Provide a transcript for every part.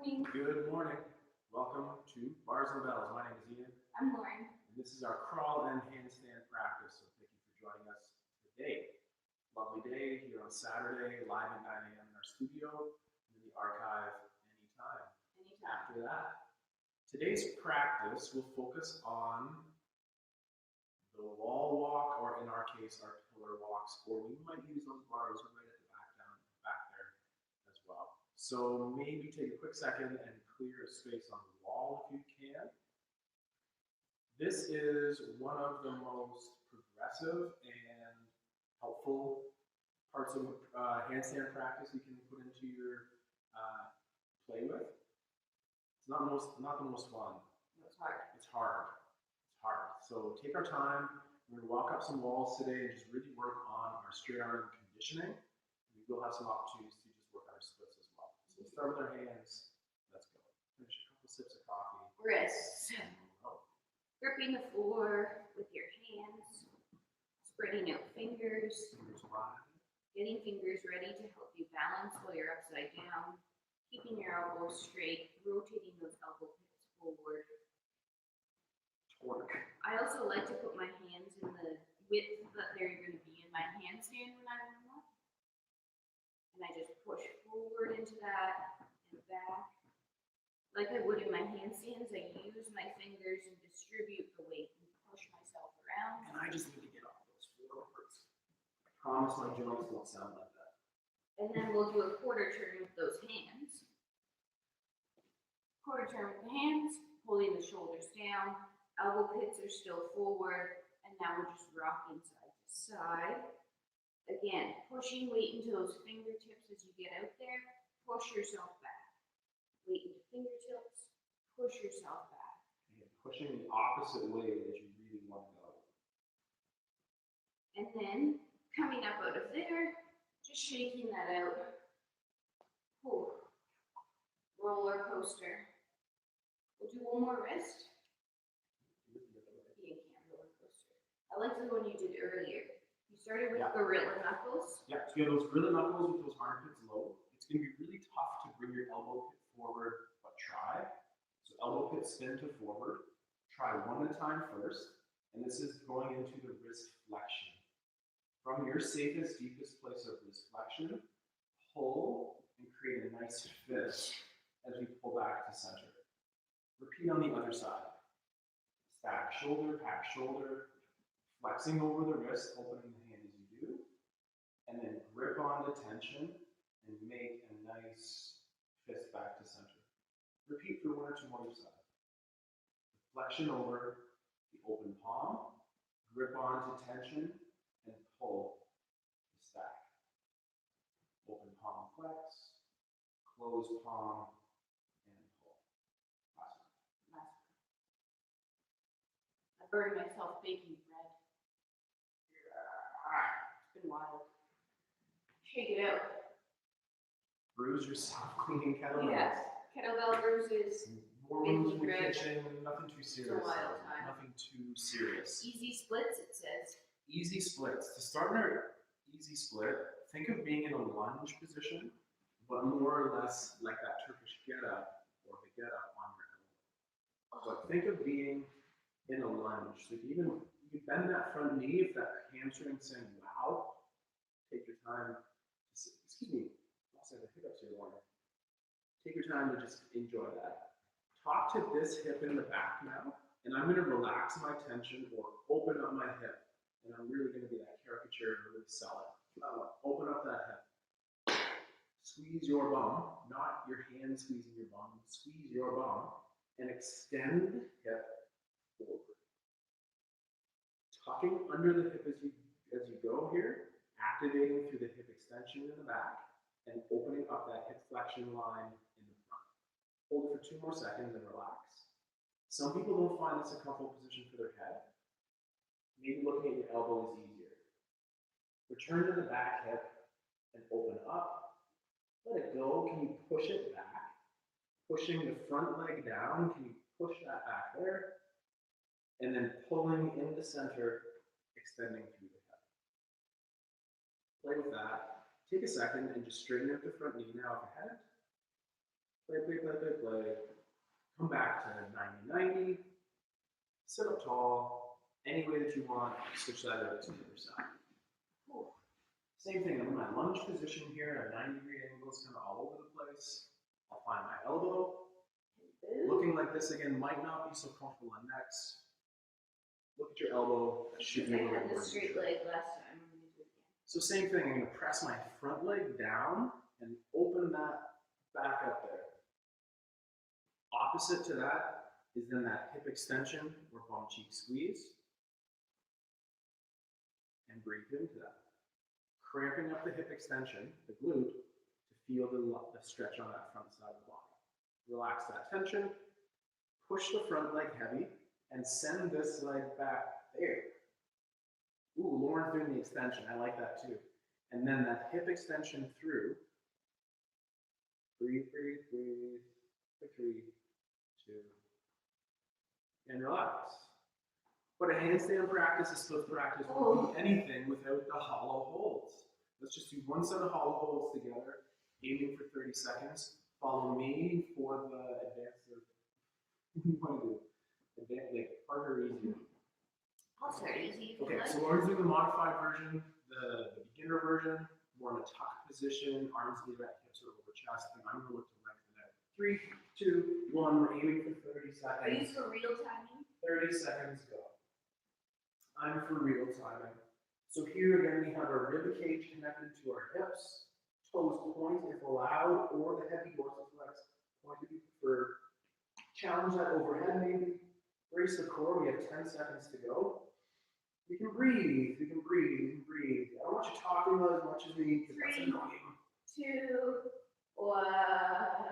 morning. Good morning. Welcome to Bars and Bells. My name is Ian, I'm Lauren. and this is our crawl and handstand practice. So thank you for joining us today. Lovely day here on Saturday, live at 9 a.m. in our studio, and in the archive anytime. After that. Today's practice will focus on the wall walk, or in our case, our pillar walks, or we might use those bars right at the back there as well. So maybe take a quick second and clear a space on the wall if you can. This is one of the most progressive and helpful parts of handstand practice you can put into your play with. It's not the most fun. It's hard. It's hard. It's hard. So take our time. We're going to walk up some walls today and just really work on our straight arm conditioning. We will have some opportunities to just work on our splits as well. So we'll start with our hands. Let's go. Finish a couple sips of coffee. Wrists. Gripping the floor with your hands. Spreading out fingers. Fingers wide. Getting fingers ready to help you balance while you're upside down. Keeping your elbows straight. Rotating those elbow pits forward. Torque. I also like to put my hands in the width that they're going to be in my handstand when I'm in one. And I just push forward into that and back. Like I would in my handstands, I use my fingers and distribute the weight and push myself around. And I just need to get off those forwards. I promise my joints won't sound like that. And then we'll do a quarter turn with those hands. Quarter turn with the hands, pulling the shoulders down. Elbow pits are still forward. And now we're just rocking side to side. Again, pushing weight into those fingertips as you get out there. Push yourself back. Weight into fingertips. Push yourself back. And pushing the opposite way that you really want to go. And then coming up out of there, just shaking that out. Ooh. Roller coaster. We'll do one more wrist. You can't roller coaster. I like the one you did earlier. You started with gorilla knuckles. Yeah, so you have those gorilla knuckles with those armpits low. It's going to be really tough to bring your elbow pit forward, but try. So elbow pit spin to forward. Try one at a time first. And this is going into the wrist flexion. From your safest, deepest place of wrist flexion, pull and create a nice fist as we pull back to center. Repeat on the other side. Stack shoulder, pack shoulder, flexing over the wrist, opening the hand as you do, and then grip on the tension and make a nice fist back to center. Repeat for one or two more each side. Flexion over, the open palm, grip onto tension, and pull the stack. Open palm flex, close palm, and pull. Last one. I burned myself baking bread. It's been wild. Shake it out. Bruise yourself cleaning kettlebells. Yes. Kettlebell bruises. More rooms in the bread. kitchen, nothing too serious. It's a wild time. Nothing too serious. Easy splits, it says. Easy splits. To start our easy split, think of being in a lunge position, but more or less like that Turkish get up or the get up on your elbow. But think of being in a lunge. So you bend that front knee if that hamstring is saying, wow, take your time. Excuse me, also the hiccups here, Warner. Take your time to just enjoy that. Talk to this hip in the back now, and I'm going to relax my tension or open up my hip. And I'm really going to be that caricature and really sell it. Open up that hip. Squeeze your bum, not your hand squeezing your bum. Squeeze your bum and extend the hip forward. Tucking under the hip as you go here, activating through the hip extension in the back, and opening up that hip flexion line in the front. Hold it for 2 more seconds and relax. Some people don't find this a comfortable position for their head. Maybe looking at your elbow is easier. Return to the back hip and open up. Let it go. Can you push it back? Pushing the front leg down. Can you push that back there? And then pulling in the center, extending through the hip. Play with that. Take a second and just straighten up the front knee now if you haven't. play. Come back to 90-90. Sit up tall, any way that you want. Switch that over to the other side. Cool. Same thing, I'm in my lunge position here at 90-degree angles, kind of all over the place. I'll find my elbow. Looking like this again might not be so comfortable on necks. Look at your elbow. Should be I had the straight leg last time. I'm gonna do it again. So same thing, I'm gonna press my front leg down and open that back up there. Opposite to that is then that hip extension or bum cheek squeeze. And breathe into that. Cramping up the hip extension, the glute, to feel the stretch on that front side of the body. Relax that tension, push the front leg heavy, and send this leg back there. Ooh, Lauren's doing the extension, I like that too. And then that hip extension through. Breathe, breathe, breathe. 3, 2, and relax. But a handstand practice, a split practice, won't do anything without the hollow holds. Let's just do one set of hollow holds together, aiming for 30 seconds. Follow me for the advanced. What do you want to do? Advanced, like harder or easier? I'll start easy. Okay, so Lauren's doing the modified version, the beginner version, more in a tuck position, arms lead at hips or over chest, and I'm going to look to lengthen out. 3, 2, 1, we're aiming for 30 seconds. Are you for real timing? 30 seconds, go. I'm for real timing. So here again, we have our rib cage connected to our hips, toes point if allowed, or the heavy dorsiflex point if you prefer. Challenge that overhead maybe. Brace the core, we have 10 seconds to go. We can breathe, we can breathe, we can breathe. I don't want you talking about as much as me, because that's 3, annoying. 2, 1.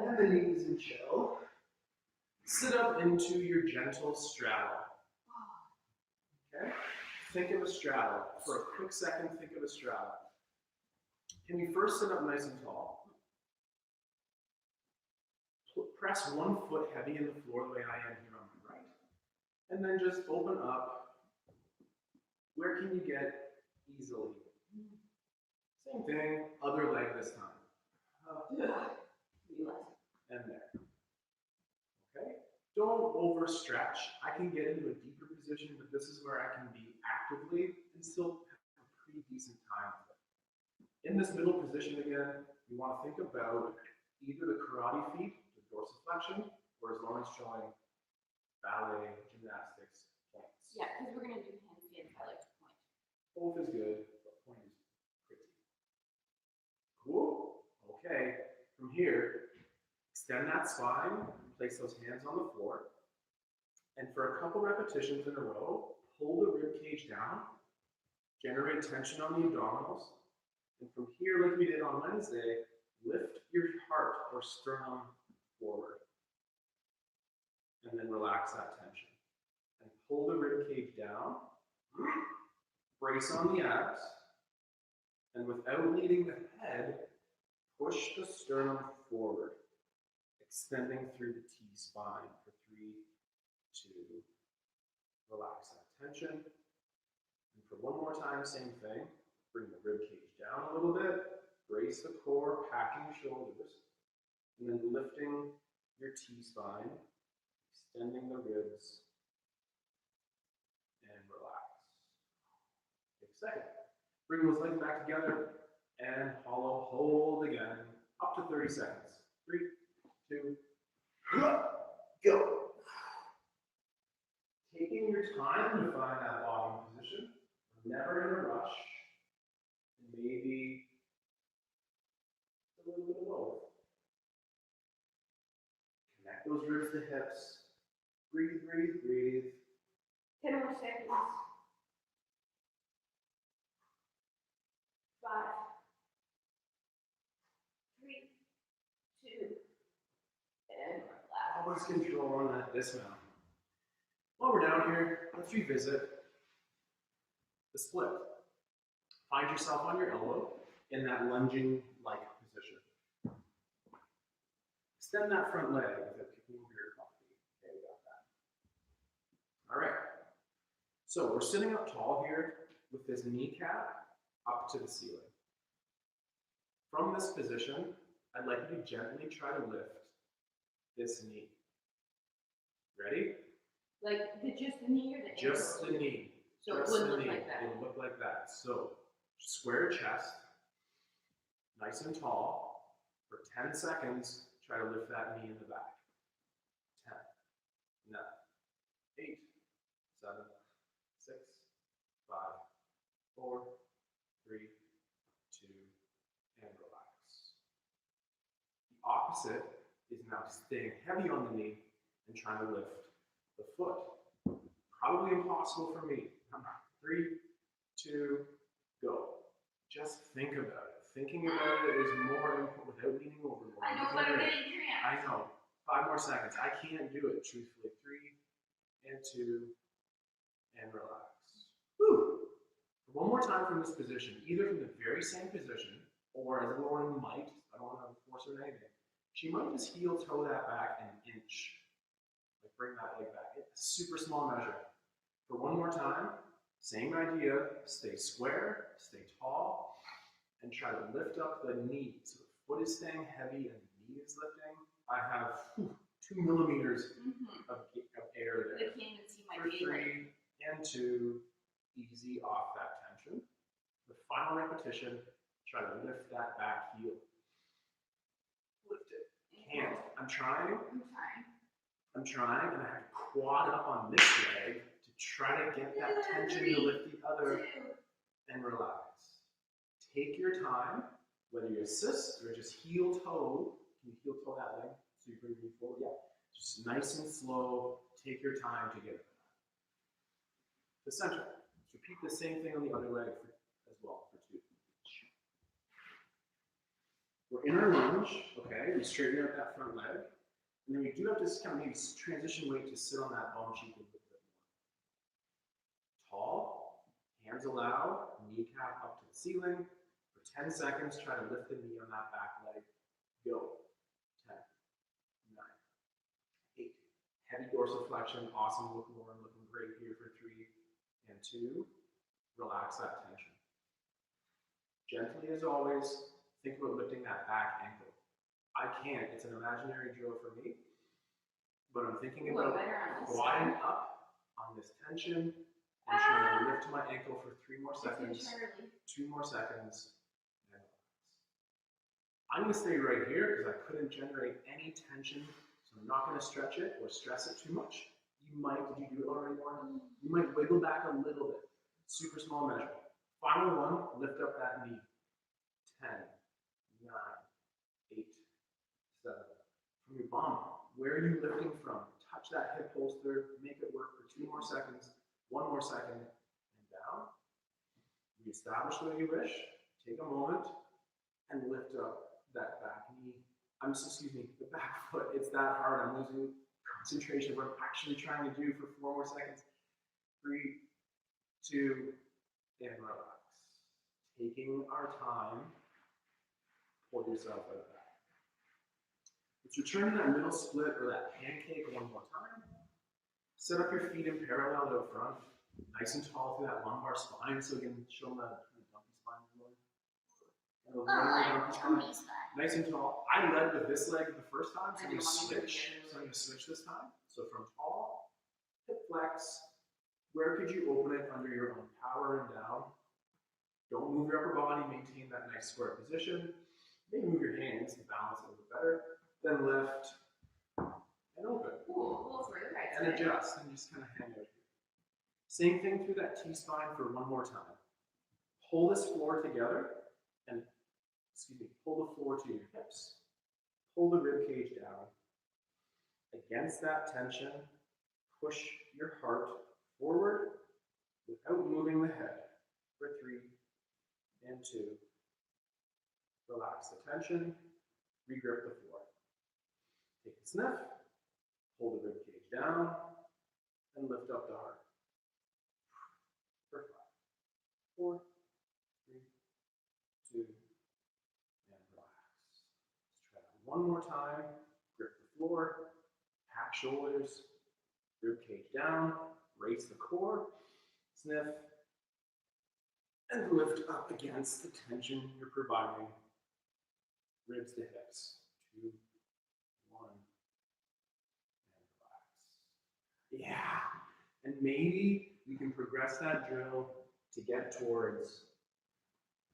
And the knees and chill. Sit up into your gentle straddle. Okay? Think of a straddle. For a quick second, think of a straddle. Can you first sit up nice and tall? Press one foot heavy in the floor the way I am here on my right. And then just open up. Where can you get easily? Same thing, other leg this time. And there. Okay? Don't overstretch. I can get into a deeper position, but this is where I can be actively and still have a pretty decent time with it. In this middle position again, you want to think about either the karate feet, the dorsiflexion, or as Lauren's showing, ballet, gymnastics, points. Yeah, because we're going to do handstands. I like to point. Both is good, but point is pretty. Cool. Okay. From here, extend that spine, place those hands on the floor, and for a couple repetitions in a row, pull the rib cage down, generate tension on the abdominals, and from here, like we did on Wednesday, lift your heart or sternum forward, and then relax that tension. And pull the rib cage down, brace on the abs, and without leading the head, push the sternum forward, extending through the T-spine for 3, 2, relax that tension. And for one more time, same thing. Bring the rib cage down a little bit, brace the core, packing shoulders, and then lifting your T-spine, extending the ribs, and relax. Take a second. Bring those legs back together, and hollow hold again, up to 30 seconds. 3, 2, go. Taking your time to find that bottom position. We're never in a rush. And maybe a little bit of both. Connect those ribs to hips. Breathe, breathe, breathe. 10 more seconds. 5, 3, 2, and relax. Always control on that dismount. While we're down here, let's revisit the split. Find yourself on your elbow in that lunging-like position. Extend that front leg without kicking over your coffee. Okay, we got that. All right. So we're sitting up tall here with this kneecap up to the ceiling. From this position, I'd like you to gently try to lift this knee. Ready? Like just the knee or the ankle? Just the knee. So it Just wouldn't the look knee. like that. It'll look like that. So square chest, nice and tall. For 10 seconds, try to lift that knee in the back. 10, 9, 8, 7, 6, 5, 4, 3, 2, and relax. The opposite is now staying heavy on the knee and trying to lift the foot. Probably impossible for me. 3, 2, go. Just think about it. Thinking about it is more important without leaning over more. I know, but I'm getting cramped. I know. 5 more seconds. I can't do it, truthfully. 3 and 2 and relax. Woo! One more time from this position, either from the very same position or as Lauren might, I don't want to force her or anything, she might just heel toe that back an inch. Like bring that leg back. It's a super small measure. For one more time, same idea, stay square, stay tall, and try to lift up the knee. So the foot is staying heavy and the knee is lifting. I have 2 millimeters of air there. I can't even see my For daylight. 3 and 2, easy off that tension. The final repetition, try to lift that back heel. Lift it. Can't. I'm trying. I'm trying, and I have to quad up on this leg to try to get that tension to lift the other and relax. Take your time, whether you assist or just heel toe. Can you heel toe that leg so you bring your knee forward? Yeah. Just nice and slow. Take your time to get it. The center. Repeat the same thing on the other leg as well for 2. We're in our lunge, okay? We straighten out that front leg. And then we do have to kind of maybe transition weight to sit on that bum cheek a little bit more. Tall, hands allowed, kneecap up to the ceiling. For 10 seconds, try to lift the knee on that back leg. Go. 10, 9, 8. Heavy dorsiflexion, awesome. Look, Lauren, looking great here for 3 and 2. Relax that tension. Gently as always, think about lifting that back ankle. I can't, it's an imaginary drill for me, but I'm thinking about quadding up on this tension and trying to lift my ankle for 3 more seconds, 2 more seconds, and relax. I'm going to stay right here because I couldn't generate any tension, so I'm not going to stretch it or stress it too much. You might, did you do it already, Lauren? You might wiggle back a little bit, super small measure. Final one, lift up that knee. 10, 9, 8, 7. From your bum, where are you lifting from? Touch that hip holster, make it work for 2 more seconds, 1 more second, and down. Reestablish where you wish. Take a moment and lift up that back knee. The back foot. It's that hard. I'm losing concentration. What I'm actually trying to do for 4 more seconds. 3, 2, and relax. Taking our time. Pull yourself out of that. Let's return to that middle split or that pancake 1 more time. Set up your feet in parallel out front, nice and tall through that lumbar spine, so you can show them that dumpy spine. Nice and tall. I led with this leg the first time, so I'm going to switch. This time. So from tall, hip flex. Where could you open it under your own power and down? Don't move your upper body. Maintain that nice square position. Maybe move your hands to balance it a little better. Then lift and open. And adjust and just kind of hang out here. Same thing through that T-spine for 1 more time. Pull this floor together and, pull the floor to your hips. Pull the rib cage down. Against that tension, push your heart forward without moving the head for 3 and 2. Relax the tension, regrip the floor. Take a sniff, pull the rib cage down, and lift up the heart. For 5, 4, 3, 2, and relax. Let's try that 1 more time. Grip the floor, pack shoulders, rib cage down, brace the core, sniff, and lift up against the tension you're providing. Ribs to hips. 2, 1, Yeah. And maybe we can progress that drill to get towards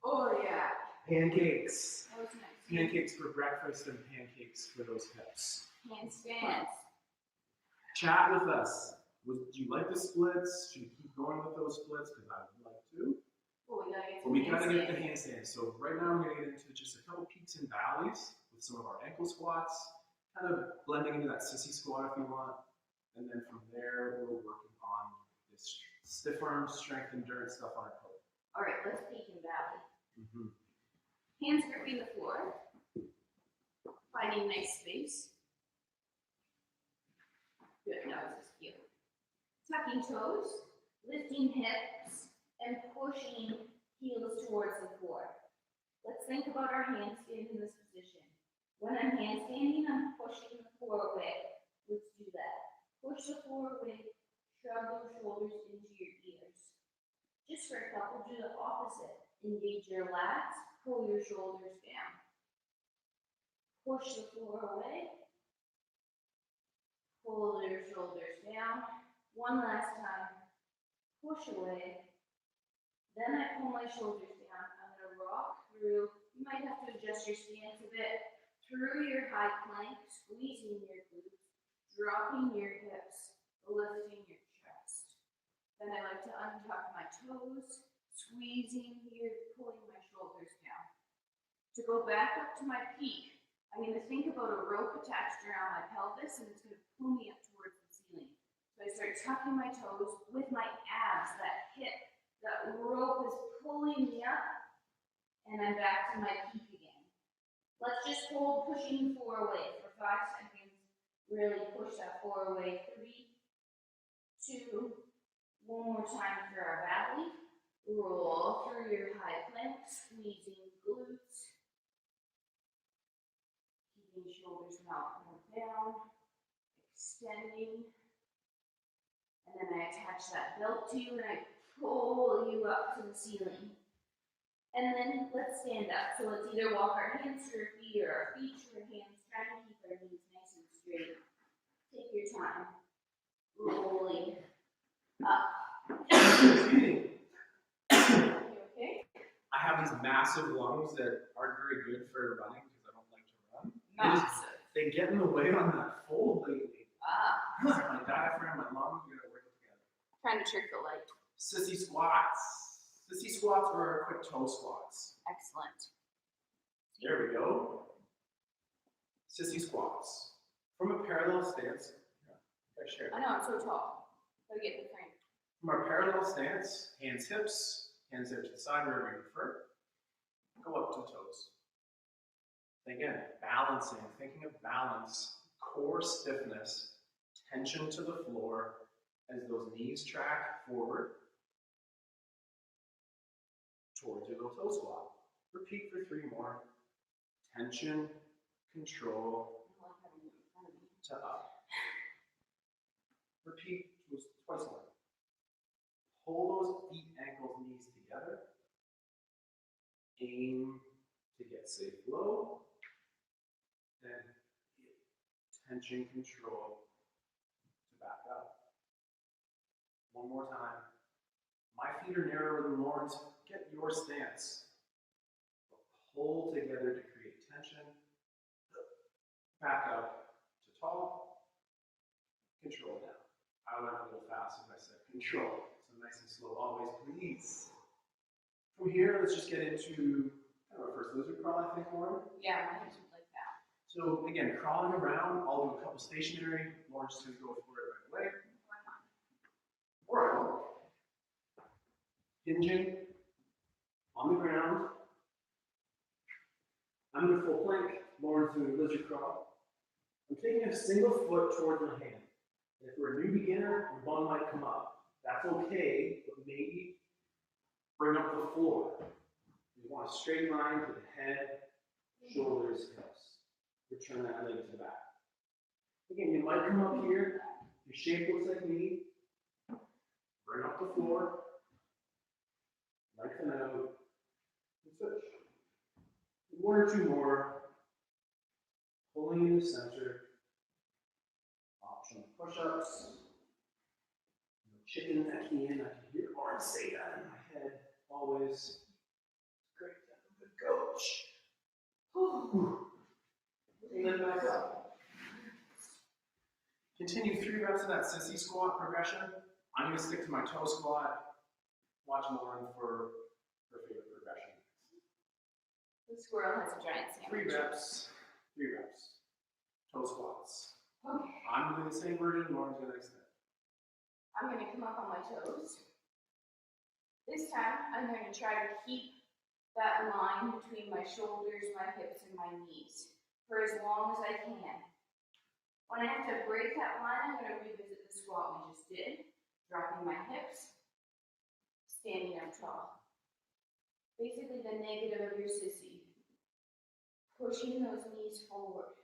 Oh yeah. pancakes. That was nice. Pancakes for breakfast and pancakes for those hips. Handstands. Chat with us. Do you like the splits? Should we keep going with those splits? Because I would like to. Oh, we gotta get But some we gotta get the handstands. handstands. So right now I'm gonna get into just a couple peaks and valleys with some of our ankle squats, kind of blending into that sissy squat if you want. And then from there, we're working on this stiff arm strength endurance stuff on our pelvic. All right, let's peek and valley. Mm-hmm. Hands gripping the floor. Finding nice space. Good, now this is cute. Tucking toes, lifting hips, and pushing heels towards the floor. Let's think about our handstand in this position. When I'm handstanding, I'm pushing the floor away. Let's do that. Push the floor away, shrug those shoulders into your ears. Just for a couple, do the opposite. Engage your lats, pull your shoulders down. Push the floor away, pull your shoulders down. One last time, push away. Then I pull my shoulders down. I'm going to rock through. You might have to adjust your stance a bit. Through your high plank, squeezing your glutes, dropping your hips, lifting your chest. Then I like to untuck my toes, squeezing here, pulling my shoulders down. To go back up to my peak, I'm going to think about a rope attached around my pelvis, and it's going to pull me up towards the ceiling. So I start tucking my toes with my abs, that hip, that rope is pulling me up, and I'm back to my peak again. Let's just hold pushing the floor away for 5 seconds. Really push that floor away. 3, 2, one more time for our valley. Roll through your high plank, squeezing glutes. Keeping shoulders not more down. Extending. And then I attach that belt to you and I pull you up to the ceiling. And then let's stand up. So let's either walk our hands to our feet or our feet to our hands, trying to keep our knees nice and straight. Take your time. Rolling up. You Okay? I have these massive lungs that aren't very good for running because I don't like to run. Massive. They get in the way on that fold lately. Ah. My diaphragm, my lungs, we gotta work together. Trying to trick the light. Sissy squats. Sissy squats or our quick toe squats. Excellent. There we go. Sissy squats. From a parallel stance. I know, I'm so tall. Gotta get in the frame. From our parallel stance, hands there to the side, wherever you prefer. Go up to the toes. Again, balancing, thinking of balance, core stiffness, tension to the floor as those knees track forward towards your little toe squat. Repeat for 3 more. Tension, control, to up. Repeat twice more. Pull those feet, ankles, knees together. Aim to get safe low. Then tension, control to back up. One more time. My feet are narrower than Lauren's. Get your stance. Pull together to create tension. Back up to tall. Control down. I went a little fast if I said control. So nice and slow always, please. From here, let's just get into kind of our first lizard crawl, I think, Lauren. Yeah, my hands would like that. So again, crawling around, I'll do a couple stationary. Lauren's just gonna go for it right away. Or hinging on the ground. I'm in a full plank. Lauren's doing a lizard crawl. I'm taking a single foot towards my hand. And if we're a new beginner, the bum might come up. That's okay, but maybe bring up the floor. You want a straight line to the head, shoulders, hips. Return that leg to the back. Again, you might come up here. Your shape looks like me. Bring up the floor. Lengthen out. And switch. 1 or 2 more. Pulling in the center. Optional push-ups. chicken necking in. I can hear Lauren say that in my head always. Great, I'm a good coach. And then back up. Continue 3 reps of that sissy squat progression. I'm going to stick to my toe squat. Watch Lauren for her favorite progression. The squirrel has a giant sandwich. 3 reps. 3 reps. Toe squats. Okay. I'm doing the same version. Lauren's going to extend. I'm going to come up on my toes. This time, I'm going to try to keep that line between my shoulders, my hips, and my knees for as long as I can. When I have to break that line, I'm going to revisit the squat we just did, dropping my hips, standing up tall. Basically the negative of your sissy. Pushing those knees forward,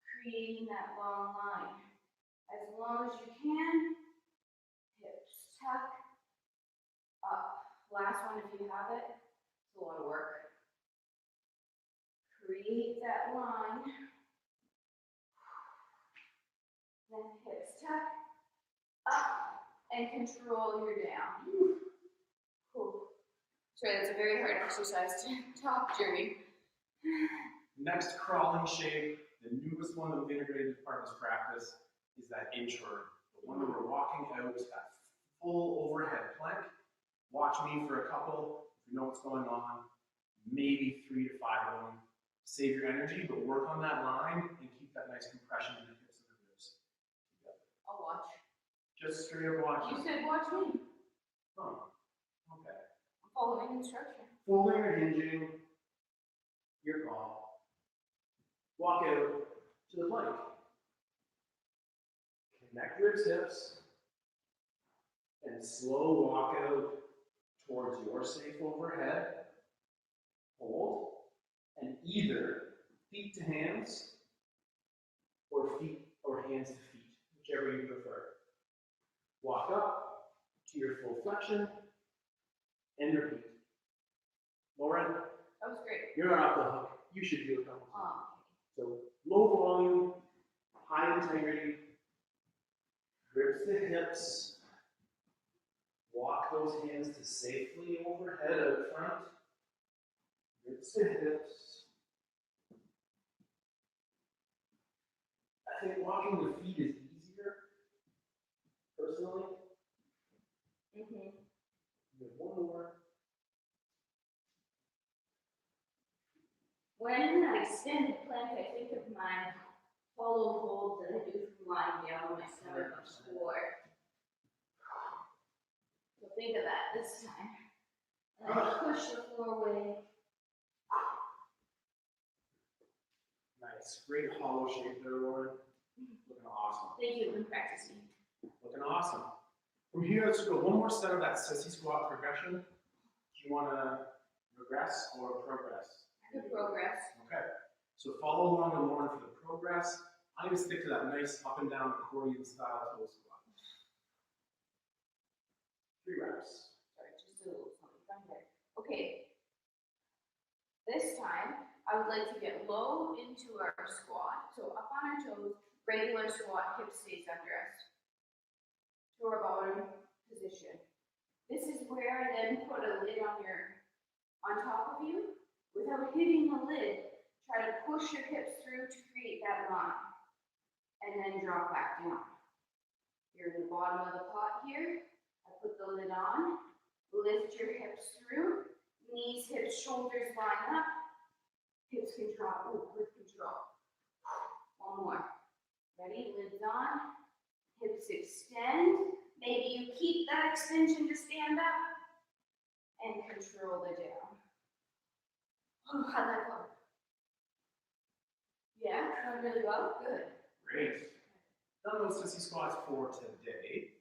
creating that long line. As long as you can, hips tuck, up. Last one if you have it. It's a lot of work. Create that line. Then hips tuck, up, and control your down. Sorry, that's a very hard exercise to talk during. Next crawling shape, the newest one that we've integrated as part of this practice, is that inchworm. The one that we're walking out, that full overhead plank. Watch me for a couple, if you know what's going on, maybe 3 to 5 of them. Save your energy, but work on that line and keep that nice compression in the hips and the ribs together. I'll watch. Just straight up watch. You said watch me. Oh, okay. I'm following instruction. Folding or hinging, your call. Walk out to the plank. Connect ribs, hips, and slow walk out towards your safe overhead. Hold, and either feet to hands or hands to feet, whichever you prefer. Walk up to your full flexion and repeat. Lauren, That was great. you're not off the hook. You should do a couple times. Oh. So low volume, high integrity, ribs to hips. Walk those hands to safely overhead out front. Ribs to hips. I think walking with feet is easier, personally. We have one more. When I'm in that extended plank, I think of my hollow hold that I do from lying down on my stomach before. So think of that this time. And then push the floor away. Nice. Great hollow shape there, Lauren. Looking awesome. Thank you for practicing. Looking awesome. From here, let's go one more set of that sissy squat progression. Do you want to regress or progress? Good progress. Okay. So follow along with Lauren for the progress. I'm going to stick to that nice up and down accordion style toe squat. 3 reps. Sorry, just a little something from here. Okay. This time, I would like to get low into our squat. So up on our toes, regular squat, hip stays under us. To our bottom position. This is where I then put a lid on top of you. Without hitting the lid, try to push your hips through to create that line. And then drop back down. You're in the bottom of the pot here. I put the lid on. Lift your hips through. Knees, hips, shoulders line up. Hips can drop. Ooh, with control. One more. Ready? Lids on. Hips extend. Maybe you keep that extension to stand up. And control the down. Oh, how'd that go? Yeah, going really well. Good. Great. Done those sissy squats for today.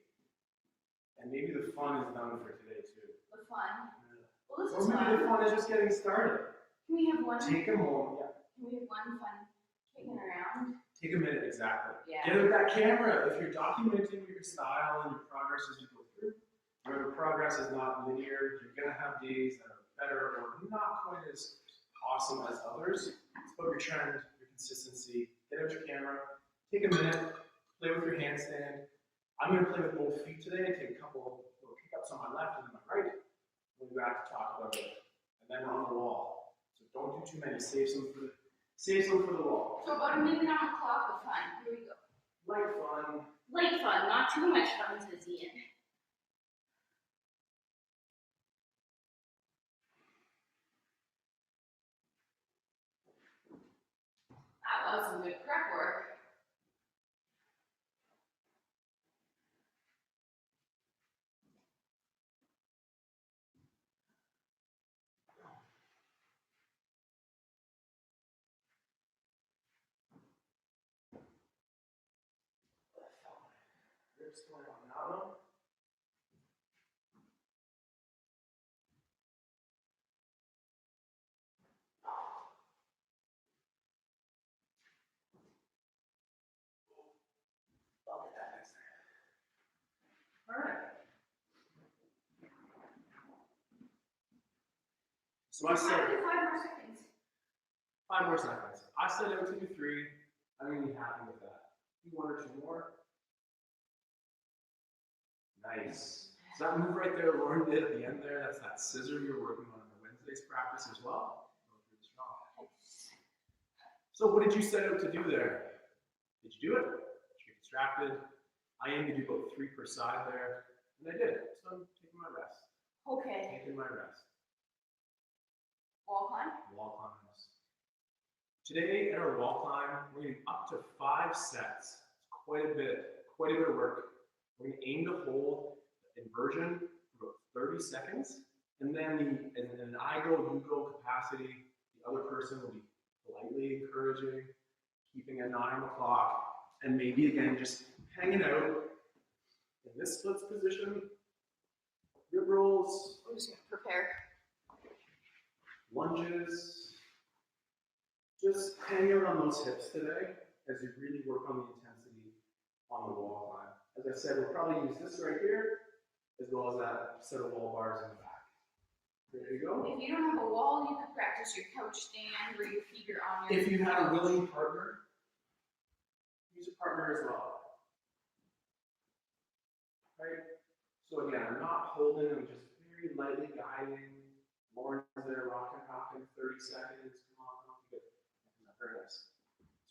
And maybe the fun is done for today too. The fun. Well, this Or is maybe fun. the fun is just getting started. Can we have one? Take a moment. Yeah. Can we have one fun kicking around? Take a minute, exactly. Yeah. Get out that camera. If you're documenting your style and your progress as you go through, remember progress is not linear. You're going to have days that are better or not quite as awesome as others. It's about your trend, your consistency. Get out your camera. Take a minute. Play with your handstand. I'm going to play with both feet today. Take of it. And then we're on the wall. So don't do too many. Save some for the wall. So about a minute on the clock of fun. Here we go. Light fun. Light fun, not too much fun towards the end. That was some good prep work. Ribs going on that one. I'll get that next time. All right. So I said 5 more seconds. 5 more seconds. I said out to do 3. I'm gonna be happy with that. Do 1 or 2 more. Nice. So that move right there Lauren did at the end there, that's that scissor you're working on in the Wednesday's practice as well. Really strong. So what did you set out to do there? Did you do it? Did you get distracted? I aim to do about 3 per side there, and I did. So I'm taking my rest. Okay. Taking my rest. Wall climb? Wall climbs. Today at our wall climb, we're going to do up to 5 sets. It's quite a bit of work. We're going to aim to hold the inversion for about 30 seconds, and then in an I go, you go capacity, the other person will be politely encouraging, keeping an eye on the clock, and maybe again just hanging out in this splits position, rib rolls. I'm just gonna prepare. Lunges. Just hang out on those hips today as you really work on the intensity on the wall climb. As I said, we'll probably use this right here, as well as that set of wall bars in the back. There you go. If you don't have a wall, you could practice your couch stand where your feet are on your If you had a couch. willing partner, use a partner as well. Right? So again, I'm not holding, I'm just very lightly guiding. Lauren's there rocking, 30 seconds. Come on, good. Very nice.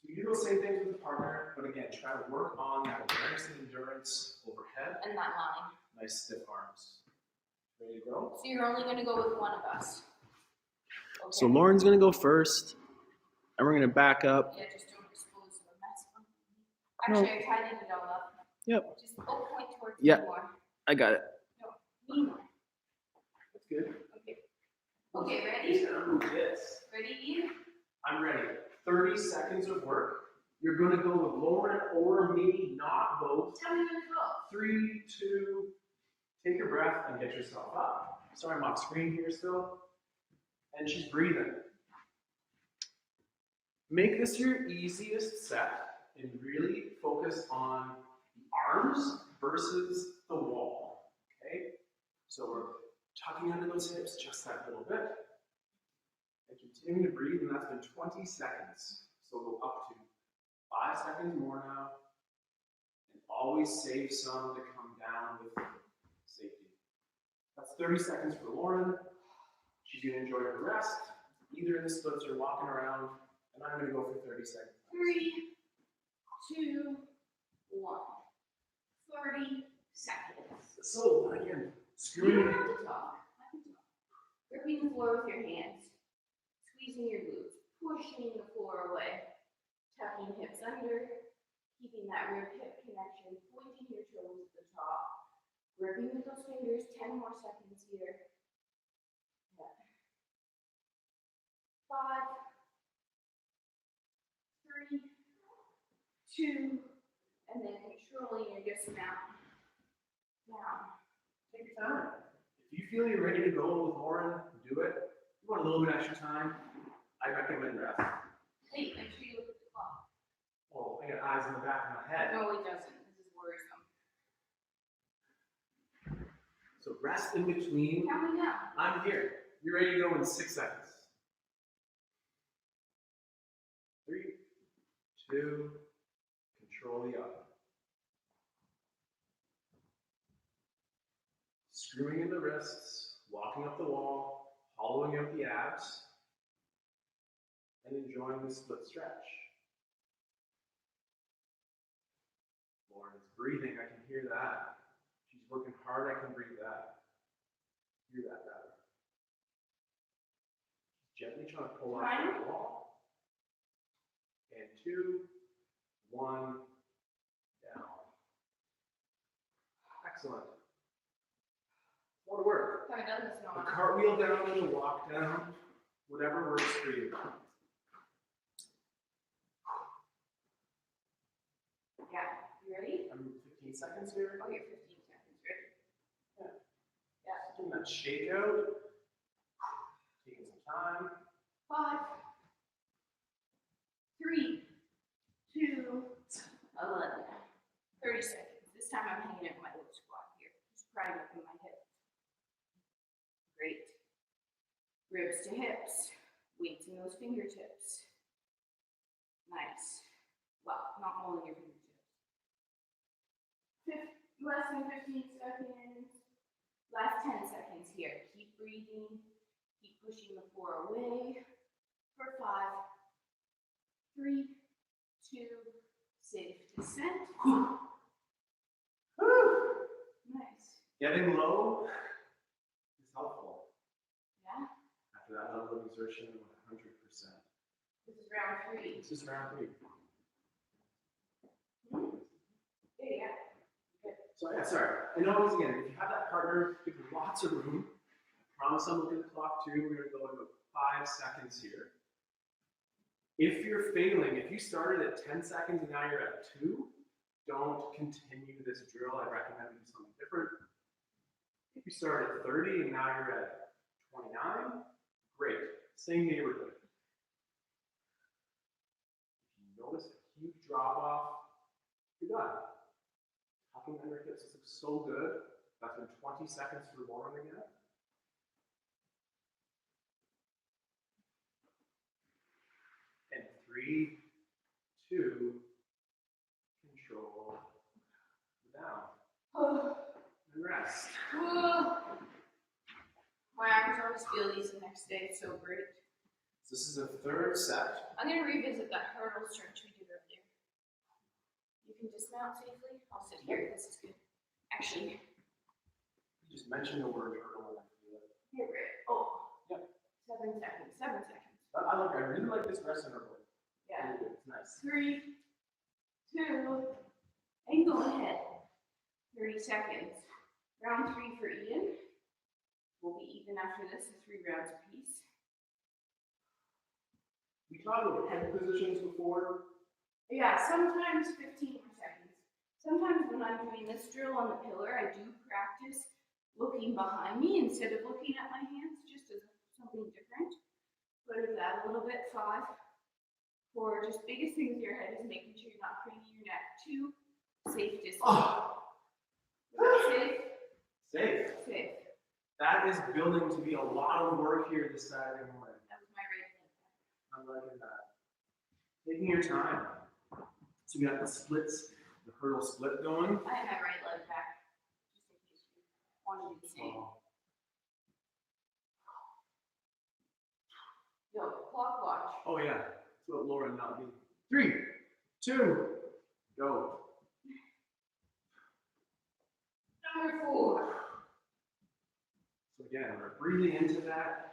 So you do those same things with a partner, but again, try to work on that awareness and endurance overhead. And that line. Nice stiff arms. Ready to go? So you're only gonna go with one of us. Okay. So Lauren's gonna go first, and we're gonna back up. Yeah, just don't expose the mess. Actually, I tidied it all up. Yep. Just point towards Yeah. me more. I got it. No, me more. That's good. Okay. Okay, ready? He's gonna move this. Ready, Ian? I'm ready. 30 seconds of work. You're gonna go with Lauren or me, not both. Tell me when to go. 3, 2, take your breath and get yourself up. Sorry, I'm off screen here still. And she's breathing. Make this your easiest set and really focus on the arms versus the wall. Okay? So we're tucking under those hips just that little bit. And continuing to breathe, and that's been 20 seconds. So we'll go up to 5 seconds more now. And always save some to come down with safety. That's 30 seconds for Lauren. She's going to enjoy her rest, either in the splits or walking around. And I'm going to go for 30 seconds. 3, 2, 1. 30 seconds. So, again, You screwing. don't have to talk. I can talk. Gripping the floor with your hands. Squeezing your glutes. Pushing the floor away. Tucking hips under. Keeping that rib hip connection. Pointing your toes at the top. Gripping with those fingers. 10 more seconds here. Yeah. 5, 3, 2, and then controlling your dismount. Down. Take your time. If you feel you're ready to go with Lauren, do it. If you want a little bit extra time, I recommend rest. Hey, make sure you look at the clock. Oh, I got eyes in the back of my head. No, he doesn't. This is worrisome. So rest in between. Count me down. I'm here. You're ready to go in 6 seconds. 3, 2, control the up. Screwing in the wrists, walking up the wall, pulling out the abs and enjoying the split stretch. Lauren's breathing, I can hear that. She's working hard, I can breathe that. Hear that better. Gently trying to pull up the wall. And 2, 1, down. Excellent. More work. Haven't done this in a A while. cartwheel down and a walk down, whatever works for you. Yeah, you ready? I'm 15 seconds here. Oh, you're 15 seconds, ready? Yeah. Yeah. Getting that shake out. Taking some time. 5, 3, 2, 11. 30 seconds. This time I'm hanging out my little squat here. Just prying open my hip. Great. Ribs to hips. Weights in those fingertips. Nice. Well, not all in your fingertips. Less than 15 seconds. Last 10 seconds here. Keep breathing. Keep pushing the floor away. For 5, 3, 2, safe descent. Nice. Getting low is helpful. Yeah. After that level of exertion, 100%. This is round 3. This is round 3. Yeah. So yeah, sorry. And always again, if you have that partner, give them lots of room. I promise I'm looking at the clock too. We're gonna go in about 5 seconds here. If you're failing, if you started at 10 seconds and now you're at 2, don't continue this drill. I recommend you do something different. If you start at 30 and now you're at 29, great. Same neighborhood. If you notice a huge drop off, you're done. Tucking under hips looks so good. That's been 20 seconds for Lauren again. And 3, 2, control, down, and rest. My arms always feel these the next day. It's so great. So this is a 3rd set. I'm going to revisit that hurdle stretch we did earlier. You can dismount safely. I'll sit here. This is good. Actually, You just mentioned the word hurdle and I feel it. here, Rick. Oh, Yep. 7 seconds. 7 seconds. I really like this rest interval. Yeah. It's nice. 3, 2, and go ahead. 30 seconds. Round 3 for Ian. We'll be even after this, so 3 rounds apiece. We talked about head positions before. Yeah, sometimes 15 more seconds. Sometimes when I'm doing this drill on the pillar, I do practice looking behind me instead of looking at my hands, just as something different. Go to that a little bit. 5, 4, just biggest thing with your head is making sure you're not craning your neck. 2, safe distance. Oh. Safe? Safe. Safe. That is building to be a lot of work here this Saturday morning. That was my right leg. I'm liking that. Taking your time. So we got the splits, the hurdle split going. I have my right leg back. Just in case you want to do the same. Yo, clock watch. Oh yeah, that's what Laura not me. 3, 2, go. Number 4. So again, we're breathing into that.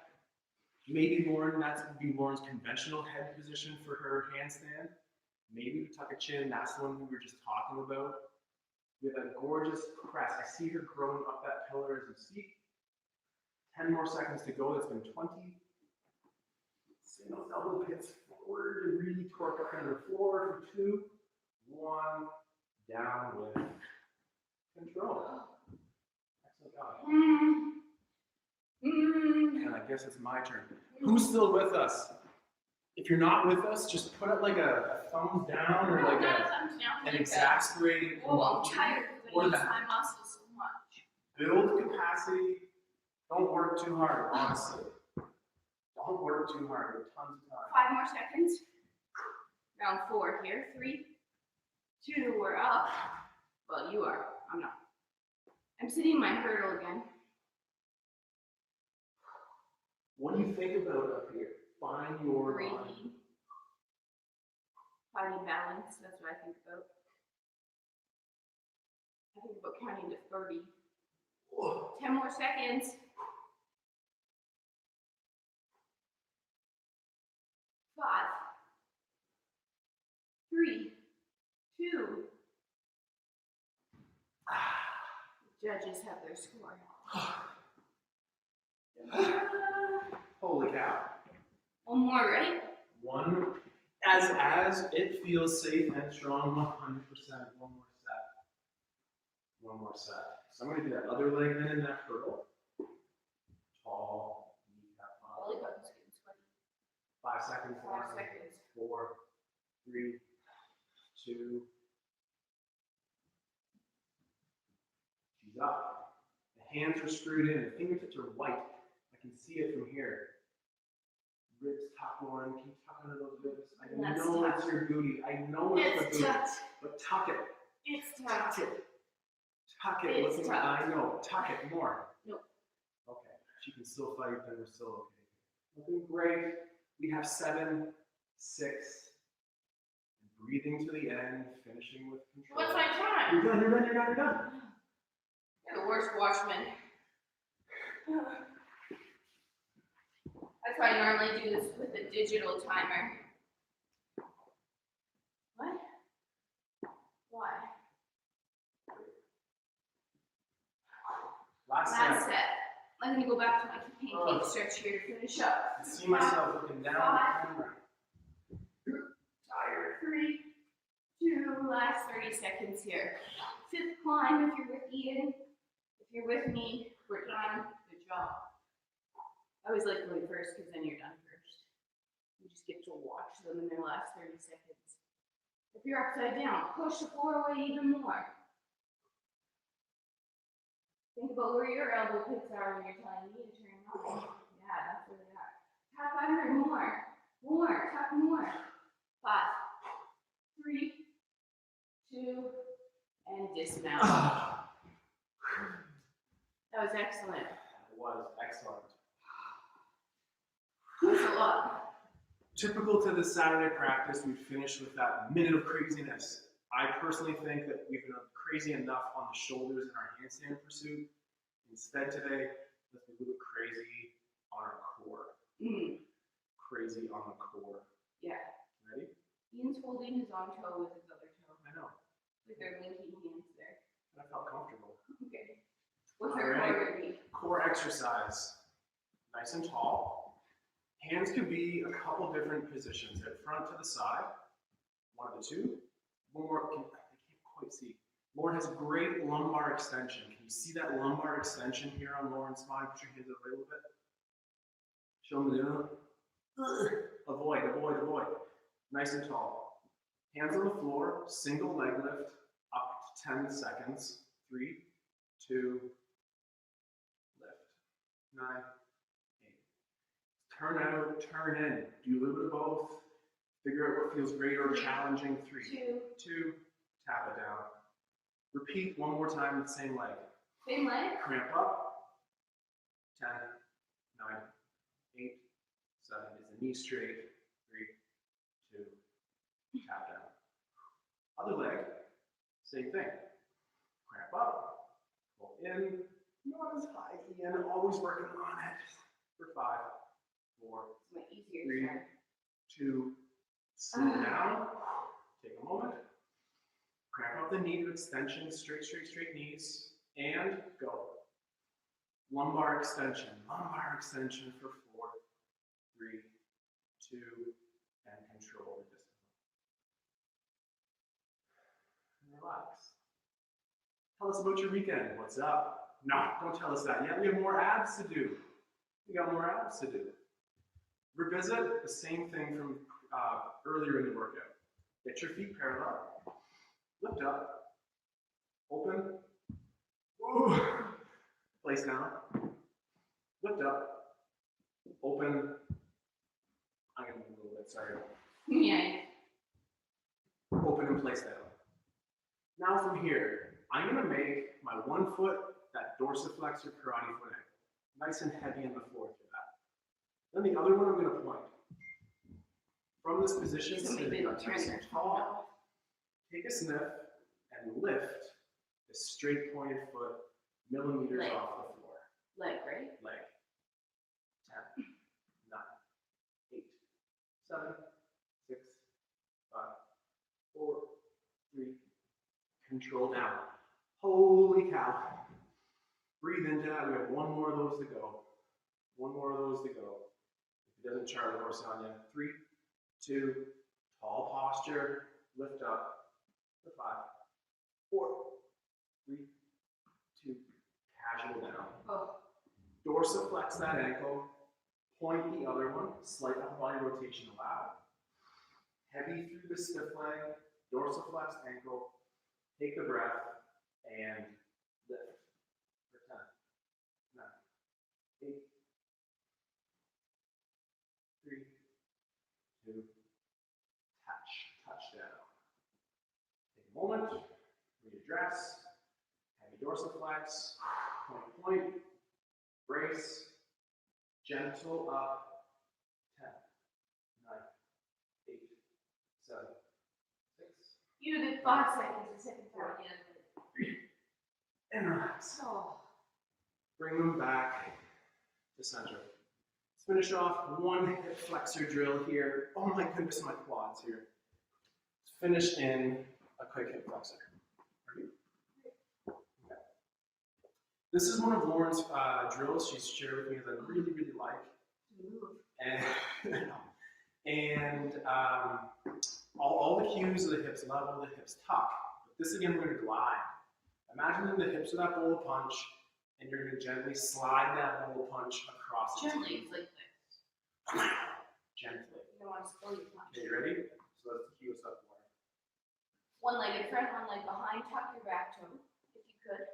Maybe Lauren, that's would be Lauren's conventional head position for her handstand. Maybe we tuck a chin, that's the one we were just talking about. We have that gorgeous press. I see her growing up that pillar as we speak. 10 more seconds to go, that's been 20. Send those elbow pits forward and really torque up into the floor for 2, 1, down with control. Excellent job. And I guess it's my turn. Who's still with us? If you're not with us, just put up like a thumbs down or like an exasperated Oh, I'm emoji. tired because I Or use that. my muscles so much. Build capacity. Don't work too hard, honestly. Don't work too hard. You have tons of time. 5 more seconds. Round 4 here. 3, 2, we're up. Well, you are. I'm not. I'm sitting my hurdle again. What do you think about up here? Find your line. Breathing. Finding balance, that's what I think about. I think about counting to 30. Whoa. 10 more seconds. 5, 3, 2. The judges have their score. Holy cow. One more, ready? One, as it feels safe and strong, 100%. One more set. One more set. So I'm going to do that other leg then in that hurdle. Tall, kneecap up. Belly button's getting sweaty. 5 seconds. 5 seconds. 4, 3, 2. She's up. The hands are screwed in. The fingertips are white. I can see it from here. Ribs tuck one. Keep tucking into those ribs. I know it's your booty. I know it's the It's booty. tucked. But tuck it. It's Tuck tucked. it. Tuck it. It's Listen, tucked. I know. Tuck it more. Nope. Okay. She can still fight, then we're still okay. Looking great. We have 7, 6. Breathing to the end, finishing with control. What's my time? You're done, you're done, you're done, you're done. You're the worst watchman. That's why I normally do this with a digital timer. What? Why? Last Last set. set. I'm going to go back to my pancake stretch here to finish up. I see myself looking down the camera. Tired. 3, 2, last 30 seconds here. 5th climb if you're with Ian. If you're with me, we're done. Good job. I always like going first because then you're done first. You just get to watch them in their last 30 seconds. If you're upside down, push the floor away even more. Think about where your elbow pits are when you're telling me to turn on. Yeah, that's where they are. Tap under more. More. Tap more. 5, 3, 2, and dismount. That was excellent. It was excellent. That's a lot. Typical to the Saturday practice, we finished with that minute of craziness. I personally think that we've been crazy enough on the shoulders in our handstand pursuit. Instead today, let's be a little bit crazy on our core. Crazy on the core. Yeah. Ready? Ian's holding his on toe with his other toe. I know. Like they're linking hands there. And I felt comfortable. Okay. What's our All right. core gonna be? Core exercise. Nice and tall. Hands could be a couple different positions. Head front to the side. One of the two. One more. I can't quite see. Lauren has great lumbar extension. Can you see that lumbar extension here on Lauren's spine? Put your hands up a little bit. Show them the other. Avoid, avoid, avoid. Nice and tall. Hands on the floor. Single leg lift. Up to 10 seconds. 3, 2, lift. 9, 8. Turn out, turn in. Do a little bit of both. Figure out what feels great or challenging. 3, 2, tap it down. Repeat one more time the same leg. Same leg? Cramp up. 10, 9, 8, 7. Is the knee straight? 3, 2, tap down. Other leg, same thing. Cramp up. Pull in. Not as high, Ian. Always working on it. For 5, 4, It's my easier 3, side. 2, slow down. Take a moment. Cramp up the knee to extension, straight, straight, straight knees, and go. Lumbar extension for 4, 3, 2, and control the distance. And relax. Tell us about your weekend. What's up? No, don't tell us that yet. We have more abs to do. We got more abs to do. Revisit the same thing from earlier in the workout. Get your feet parallel. Lift up, open, ooh. Place down, lift up, open, I'm going to move a little bit, sorry. Yeah. Open and place down. Now from here, I'm going to make my one foot that dorsiflexor karate foot ankle. Nice and heavy in the floor for that. Then the other one I'm going to point. From this position, Somebody sitting been up turning nice their and tall, take a sniff and lift the straight pointed foot millimeters Leg. off the floor. Leg, right? Leg. 10, 9, 8, 7, 6, 5, 4, 3. Control down. Holy cow. Breathe into that. We have one more of those to go. One more of those to go. If it doesn't Charlie horse on you. 3, 2, tall posture, lift up for 5, 4, 3, 2, casual down. Oh. Dorsiflex that ankle, point the other one, slight upper body rotation allowed. Heavy through the stiff leg, dorsiflex ankle, take the breath, and lift for 10, 9, 8, 3, 2, touch down. Take a moment, readdress, heavy dorsiflex, point, brace, gentle up, 10, 9, 8, 7, 6, You did 5 seconds of sitting for it. and relax. Oh. Bring them back to center. Let's finish off one hip flexor drill here. Oh my goodness, my quads here. Let's finish in a quick hip flexor. Ready? Okay. This is one of Lauren's drills she's shared with me that I really, really like. And all the cues of the hips level, the hips tuck. But this again, we're going to glide. Imagine the hips of that bowl of punch, and you're going to gently slide that bowl of punch across the Gently, like this. Gently. You don't want to spill your punch. Okay, you ready? So let's cue us up, Lauren. One leg in front, one leg behind. Tuck your back toe, if you could.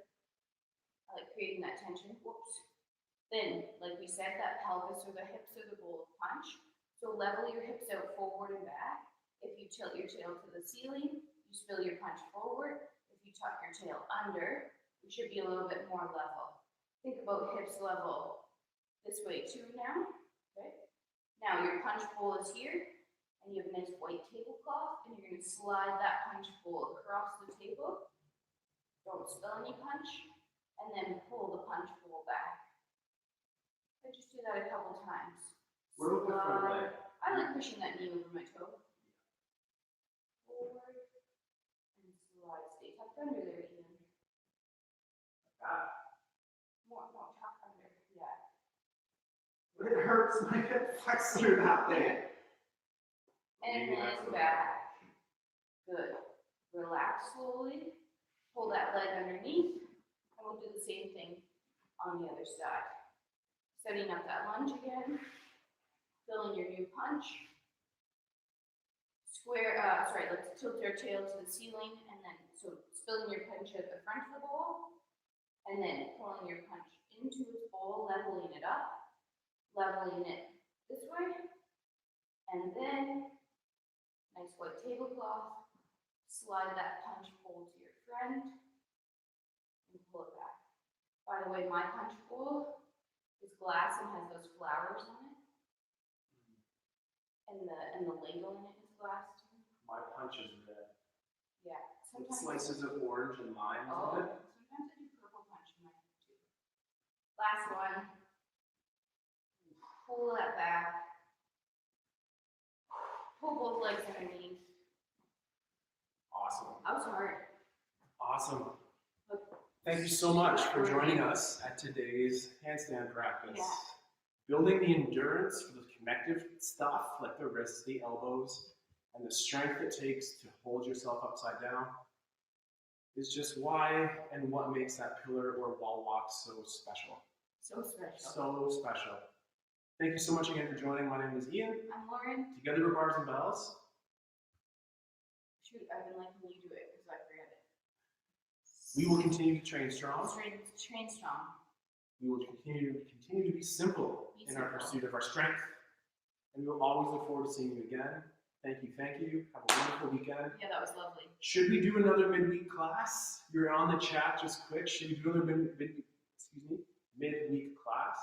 I like creating that tension. Whoops. Then, like we said, that pelvis or the hips are the bowl of punch. So level your hips out forward and back. If you tilt your tail to the ceiling, you spill your punch forward. If you tuck your tail under, you should be a little bit more level. Think about hips level this way too now. Okay? Now your punch bowl is here, and you have a nice white tablecloth, and you're going to slide that punch bowl across the table. Don't spill any punch, and then pull the punch bowl back. I just do that a couple times. What about the front leg? I like pushing that knee over my toe. Forward and slide. Stay tucked under there, Ian. Like that. More tuck under. Yeah. But it hurts my hip flexor that way. And Maybe that's then what- back. Good. Relax slowly. Pull that leg underneath. And we'll do the same thing on the other side. Setting up that lunge again. Filling your new punch. Let's tilt our tail to the ceiling, and then, so spilling your punch at the front of the bowl, and then pulling your punch into its bowl, leveling it up, leveling it this way, and then, nice white tablecloth, slide that punch bowl to your friend, and pull it back. By the way, my punch bowl is glass and has those flowers on it. And the label in it is glass too. My punch is red. Yeah. With Sometimes slices of orange and limes oh, on it. sometimes I do purple punch in my too. Last one. Pull that back. Pull both legs underneath. Awesome. That was hard. Awesome. Look. Thank you so much for joining us at today's handstand practice. Yeah. Building the endurance for the connective stuff like the wrists, the elbows, and the strength it takes to hold yourself upside down is just why and what makes that pillar or wall walk so special. So special. So special. Thank you so much again for joining. My name is Ian. I'm Lauren. Together we're Bars and Bells. Shoot, I've been letting you do it because I forget it. We will continue to train strong. Train strong. We will continue to be simple in our pursuit of our strength. And we will always look forward to seeing you again. Thank you. Have a wonderful weekend. Yeah, that was lovely. Should we do another midweek class? You're on the chat just quick. Should we do another midweek class?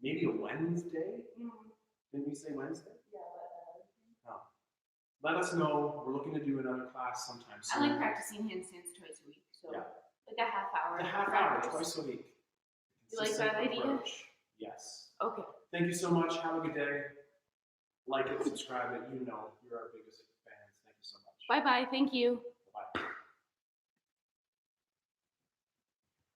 maybe a Wednesday. Mm, Didn't we say Wednesday? yeah, No. Let us know. We're looking to do another class sometime I soon. like practicing handstands twice a week, so Yeah. like a half hour. A half hour, practice. twice a week. You like Consistent that idea? approach. Yes. Okay. Thank you so much. Have a good day. Like it, subscribe it. You know, you're our biggest fans. Thank you so much. Bye bye. Thank you.